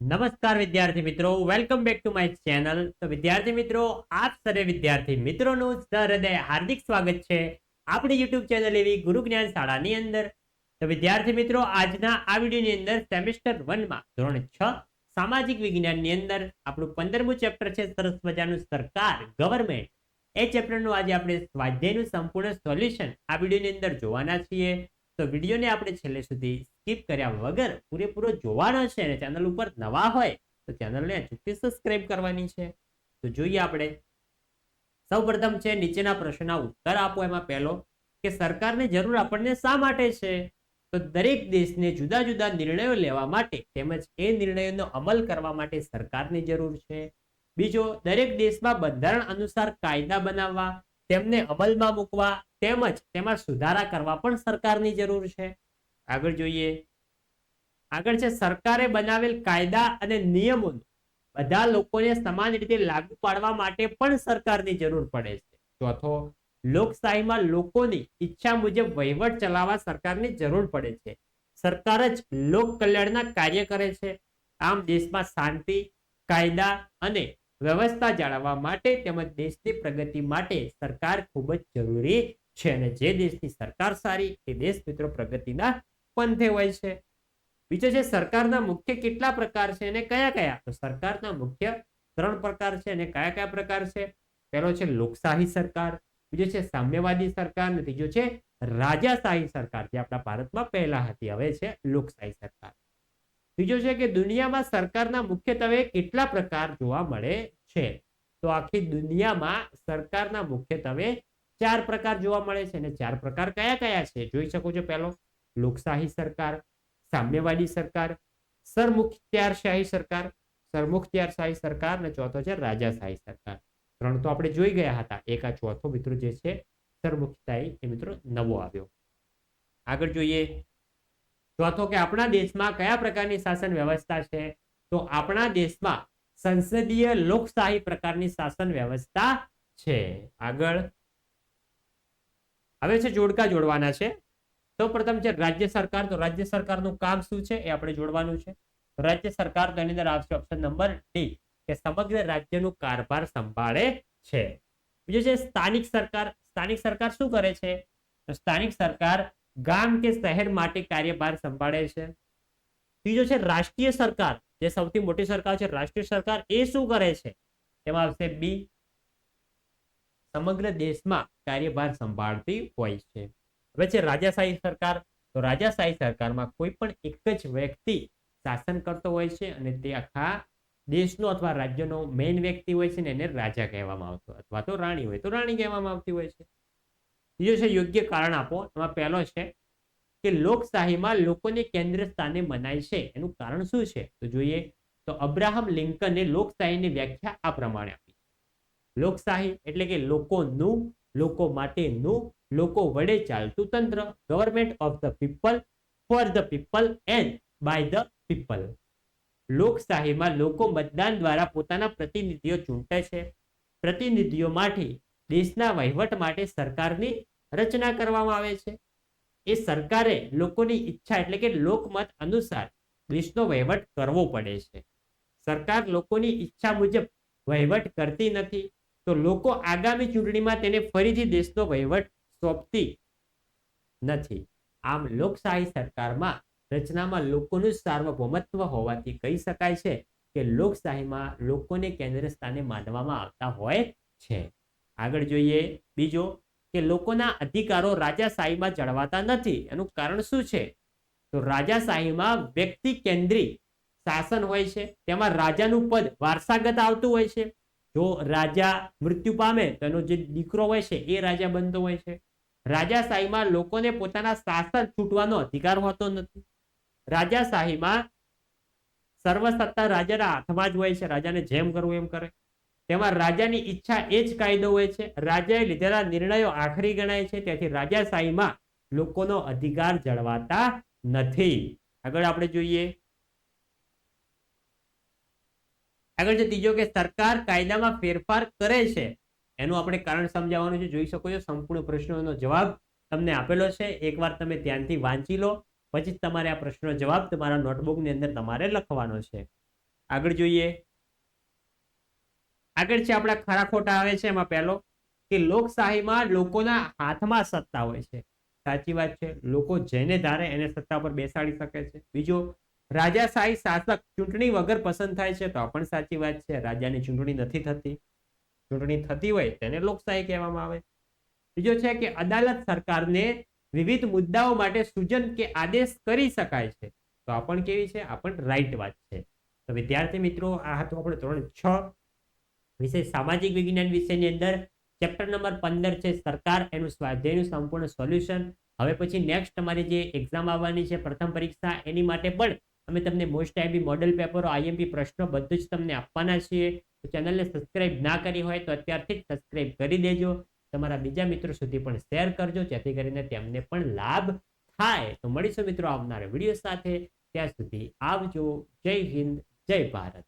નમસ્કાર વિદ્યાર્થી મિત્રો, welcome back to my channel. તો વિદ્યાર્થી મિત્રો, આપ સરે વિદ્યાર્થી મિત્રોનું સહૃદય હાર્દિક સ્વાગત છે આપણી યુટ્યુબ ચેનલ એવી ગુરુ જ્ઞાન શાળાની અંદર. તો વિદ્યાર્થી મિત્રો, આજના આ વિડીયોની અંદર સેમેસ્ટર 1 માં ધોરણ 6 સામાજિક વિજ્ઞાનની અંદર આપણું 15મું ચેપ્ટર છે સરસ મજાનું સરકાર ગવર્નમેન્ટ. એ ચેપ્ટરનું આજે આપણે સ્વાધ્યાયનું સંપૂર્ણ સોલ્યુશન આ વિડીયોની અંદર જોવાના છીએ. તો વિડીયોને આપણે છેલ્લે સુધી સ્કીપ કર્યા વગર પૂરેપૂરો જોવાનો છે અને ચેનલ ઉપર નવા હોય તો ચેનલને અચૂકથી સબસ્ક્રાઇબ કરવાની છે. તો જોઈએ આપણે. સૌપ્રથમ છે નીચેના પ્રશ્નના ઉત્તર આપો. એમાં પહેલો કે સરકારની જરૂર આપણને શા માટે છે? તો દરેક દેશને જુદા જુદા નિર્ણયો લેવા માટે તેમજ એ નિર્ણયોનો અમલ કરવા માટે સરકારની જરૂર છે. બીજો, દરેક દેશમાં બંધારણ અનુસાર કાયદા બનાવવા, તેમને અમલમાં મૂકવા તેમજ તેમાં સુધારા કરવા પણ સરકારની જરૂર છે. આગળ જોઈએ. આગળ છે સરકારે બનાવેલ કાયદા અને નિયમોનું બધા લોકોને સમાન રીતે લાગુ પાડવા માટે પણ સરકારની જરૂર પડે છે. ચોથો, લોકશાહીમાં લોકોની ઈચ્છા મુજબ વહીવટ ચલાવવા સરકારની જરૂર પડે છે. સરકાર જ લોક કલ્યાણના કાર્ય કરે છે. આમ દેશમાં શાંતિ, કાયદા અને વ્યવસ્થા જાળવવા માટે તેમજ દેશની પ્રગતિ માટે સરકાર ખૂબ જ જરૂરી છે. અને જે દેશની સરકાર સારી એ દેશ મિત્રો પ્રગતિના પંથે હોય છે. બીજો છે સરકારના મુખ્ય કેટલા પ્રકાર છે અને કયા કયા? તો સરકારના મુખ્ય 3 પ્રકાર છે. અને કયા કયા પ્રકાર છે? પહેલો છે લોકશાહી સરકાર, બીજો છે સામ્યવાદી સરકાર અને ત્રીજો છે રાજાશાહી સરકાર, જે આપણા ભારતમાં પહેલા હતી, હવે છે લોકશાહી સરકાર. ત્રીજો છે કે દુનિયામાં સરકારના મુખ્યત્વે કેટલા પ્રકાર જોવા મળે છે? તો આખી દુનિયામાં સરકારના મુખ્યત્વે 4 પ્રકાર જોવા મળે છે. અને 4 પ્રકાર કયા કયા છે જોઈ શકો છો. પહેલો લોકશાહી સરકાર, સામ્યવાદી સરકાર, સરમુખત્યારશાહી સરકાર અને ચોથો છે રાજાશાહી સરકાર. 3 તો આપણે જોઈ ગયા હતા. એક આ ચોથો મિત્રો જે છે સરમુખત્યારશાહી એ મિત્રો નવો આવ્યો. આગળ જોઈએ. ચોથો કે આપણા દેશમાં કયા પ્રકારની શાસન વ્યવસ્થા છે? તો આપણા દેશમાં સંસદીય લોકશાહી પ્રકારની શાસન વ્યવસ્થા છે. આગળ હવે છે જોડકા જોડવાના છે. સૌપ્રથમ છે રાજ્ય સરકાર. તો રાજ્ય સરકારનું કામ શું છે એ આપણે જોડવાનું છે. રાજ્ય સરકાર તેની અંદર આવશે ઓપ્શન નંબર ડી કે સમગ્ર રાજ્યનું કારભાર સંભાળે છે. બીજું છે સ્થાનિક સરકાર. સ્થાનિક સરકાર શું કરે છે? તો સ્થાનિક સરકાર ગામ કે શહેર માટે કાર્યભાર સંભાળે છે. ત્રીજો છે રાષ્ટ્રીય સરકાર, જે સૌથી મોટી સરકાર છે. રાષ્ટ્રીય સરકાર એ શું કરે છે? તેમાં આવશે બી, સમગ્ર દેશમાં કાર્યભાર સંભાળતી હોય છે. હવે છે રાજાશાહી સરકાર. તો રાજાશાહી સરકારમાં કોઈ પણ એક જ વ્યક્તિ શાસન કરતો હોય છે અને તે આખા દેશનો અથવા રાજ્યનો મેઇન વ્યક્તિ હોય છે ને એને રાજા કહેવામાં આવતો, અથવા તો રાણી હોય તો રાણી કહેવામાં આવતી હોય છે. બીજો છે યોગ્ય કારણ આપો. એમાં પહેલો છે કે લોકશાહીમાં લોકોને કેન્દ્ર સ્થાને મનાય છે, એનું કારણ શું છે? તો જોઈએ તો અબ્રાહમ લિંકને લોકશાહીની વ્યાખ્યા આ પ્રમાણે આપી. લોકશાહી એટલે કે લોકોનું, લોકો માટેનું, લોકો વડે ચાલતું તંત્ર. Government of the people, for the people and by the people. લોકશાહીમાં લોકો મતદાન દ્વારા પોતાના પ્રતિનિધિઓ ચૂંટે છે. પ્રતિનિધિઓમાંથી દેશના વહીવટ માટે સરકારની રચના કરવામાં આવે છે. એ સરકારે લોકોની ઈચ્છા એટલે કે લોકમત અનુસાર દેશનો વહીવટ કરવો પડે છે. સરકાર લોકોની ઈચ્છા મુજબ વહીવટ કરતી નથી તો લોકો આગામી ચૂંટણીમાં તેને ફરીથી દેશનો વહીવટ સોંપતી નથી. આમ લોકશાહી સરકારમાં રચનામાં લોકોનું સાર્વભૌમત્વ હોવાથી કહી શકાય છે કે લોકશાહીમાં લોકોને કેન્દ્ર સ્થાને માનવામાં આવતા હોય છે. આગળ જોઈએ. બીજો કે લોકોના અધિકારો રાજાશાહીમાં જળવાતા નથી, એનું કારણ શું છે? તો રાજાશાહીમાં વ્યક્તિ કેન્દ્રી શાસન હોય છે. તેમાં રાજાનું પદ વારસાગત આવતું હોય છે. જો રાજા મૃત્યુ પામે તો એનો જે દીકરો હોય છે એ રાજા બનતો હોય છે. રાજાશાહીમાં લોકોને પોતાના શાસન છૂટવાનો અધિકાર હોતો નથી. રાજાશાહીમાં સર્વસત્તા રાજાના હાથમાં જ હોય છે, રાજાને જેમ કરવું એમ કરે. તેમાં રાજાની ઈચ્છા એ જ કાયદો હોય છે. રાજાએ લીધેલા નિર્ણયો આખરી ગણાય છે. તેથી રાજાશાહીમાં લોકોનો અધિકાર જળવાતા નથી. આગળ આપણે જોઈએ. આગળ છે ત્રીજો કે સરકાર કાયદામાં ફેરફાર કરે છે, એનું આપણે કારણ સમજાવવાનું છે. જોઈ શકો છો સંપૂર્ણ પ્રશ્નોનો જવાબ તમને આપેલો છે. એકવાર તમે ધ્યાનથી વાંચી લો, પછી તમારે આ પ્રશ્નનો જવાબ તમારા નોટબુકની અંદર તમારે લખવાનો છે. આગળ જોઈએ. આગળ છે આપણા ખરા ખોટા આવે છે. એમાં પહેલો કે લોકશાહીમાં લોકોના હાથમાં સત્તા હોય છે. સાચી વાત છે. લોકો જેને ધારે એને સત્તા પર બેસાડી શકે છે. બીજો, રાજાશાહી શાસક ચૂંટણી વગર પસંદ થાય છે. તો આ પણ સાચી વાત છે. રાજાની ચૂંટણી નથી થતી. ચૂંટણી થતી હોય તેને લોકશાહી કહેવામાં આવે. બીજો છે કે અદાલત સરકારને વિવિધ મુદ્દાઓ માટે સૂચન કે આદેશ કરી શકાય છે. તો આ પણ કેવી છે? આ પણ રાઈટ વાત છે. તો વિદ્યાર્થી મિત્રો, આ હતું આપણે ધોરણ 6 વિષય સામાજિક વિજ્ઞાન વિષયની અંદર ચેપ્ટર નંબર 15 છે સરકાર, એનું સ્વાધ્યાયનું સંપૂર્ણ સોલ્યુશન. હવે પછી નેક્સ્ટ તમારી જે એક્ઝામ આવવાની છે પ્રથમ પરીક્ષા, એની માટે પણ અમે તમને મોસ્ટ આઈએમપી મોડેલ પેપરો, આઈએમપી પ્રશ્નો બધું જ તમને આપવાના છીએ. તો ચેનલને સબસ્ક્રાઇબ ના કરી હોય તો અત્યારથી જ સબસ્ક્રાઇબ કરી દેજો. તમારા બીજા મિત્રો સુધી પણ શેર કરજો, જેથી કરીને તેમને પણ લાભ થાય. તો મળીશું મિત્રો આવનારા વિડીયો સાથે. ત્યાં સુધી આવજો. જય હિન્દ, જય ભારત.